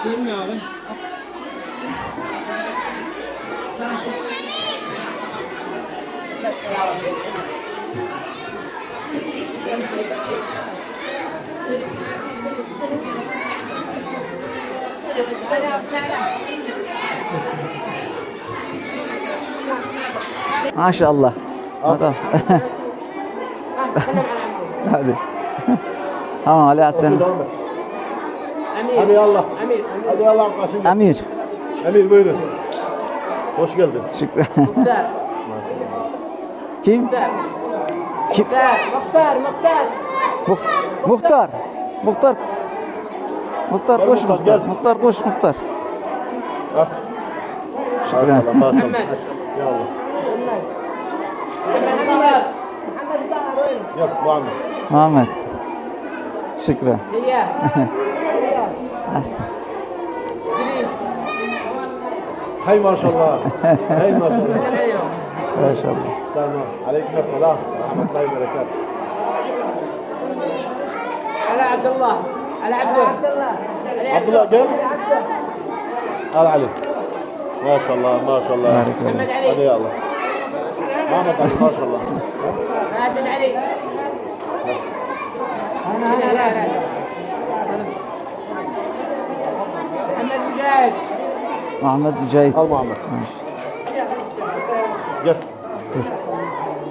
Değil mi abi? Maşallah. Bakalım. Hadi. Tamam Ali Hasan. Hadi yallah. Hadi yallah kaçın. Emir. Emir buyurun. Hoş geldin. Şükran. Muhtar. Kim? Muhtar. Kim? Muhtar. Muhtar. Muhtar. Muhtar koş Muhtar, Muhtar. gel. Muhtar koş Muhtar. Ah. Şükran. Maşallah. Yallah. Yok Muhammed. Muhammed. Şükran. Siyah. Hasan. Hay maşallah. Hay maşallah. Maşallah. Tamam. Aleyküm selam. Rahmetullahi ve berekat. على عبد الله على عبد الله Abdullah gel. Al Ali. Maşallah maşallah. محمد علي Hadi yallah. Muhammed Ali maşallah. ماشي علي لا محمد مجاهد Muhammed Mücahit. Al Muhammed. Gel.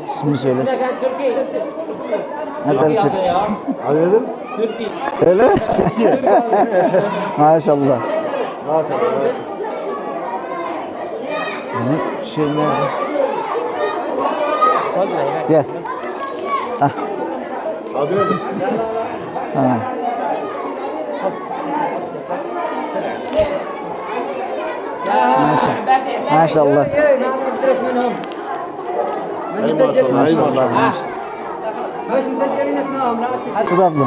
İsmini söyle. كان تركي Nereden Türk? Ali dedim. تركي Öyle? Maşallah. Maşallah. Bizim şey nerede? Gel. Hadi dedim. Tamam. Maşallah. ندرس منهم Hay maşallah. Hay maşallah. مش مسجلين اسمهم لا Bu da abla.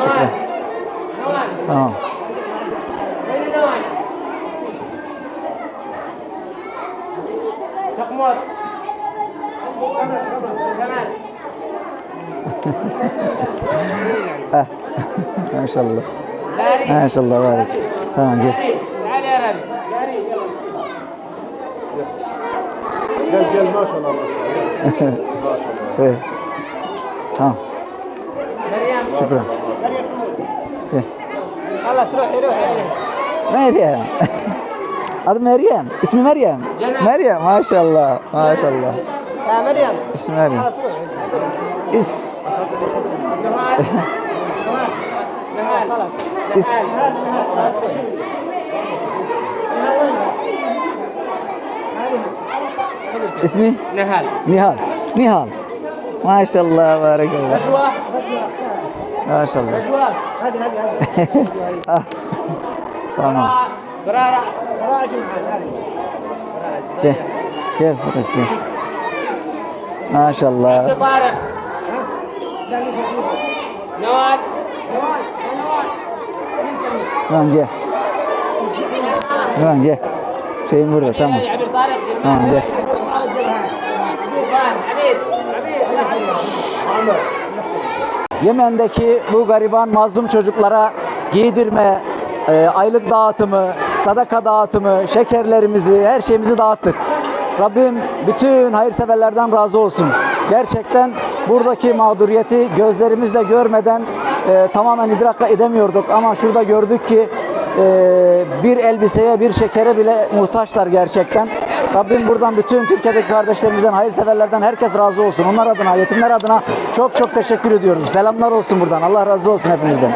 نوال نوال Tamam. وين نوال شقموط كمان Maşallah. داري Maşallah barik. Tamam gel. تعال يا ربي Gel gel maşallah. Maşallah. Evet. Tamam. مريم Şükran. Gel. خلاص روحي روحي Meryem. Adı Meryem. İsmi Meryem. Meryem maşallah. Maşallah. يا مريم İsmi Meryem. خلاص روحي İs, نوال نوال خلاص is, خلاص روحي ismi نهال Nihal. Nihal. Maşallah barakallah. رجوة Maşallah. رجوة Tamam. برارة Gel. Gel arkadaş gel. Maşallah. طارق نوال نوال نوال Tamam gel. Tamam gel. Şeyim burada tamam. عبد طارق Tamam gel. عبيد عبيد Yemen'deki bu gariban mazlum çocuklara giydirme, aylık dağıtımı, sadaka dağıtımı, şekerlerimizi, her şeyimizi dağıttık. Rabbim bütün hayırseverlerden razı olsun. Gerçekten buradaki mağduriyeti gözlerimizle görmeden tamamen idrak edemiyorduk. Ama şurada gördük ki bir elbiseye, bir şekere bile muhtaçlar gerçekten. Rabbim buradan bütün Türkiye'deki kardeşlerimizden, hayırseverlerden herkes razı olsun. Onlar adına, yetimler adına çok çok teşekkür ediyoruz. Selamlar olsun buradan. Allah razı olsun hepinizden.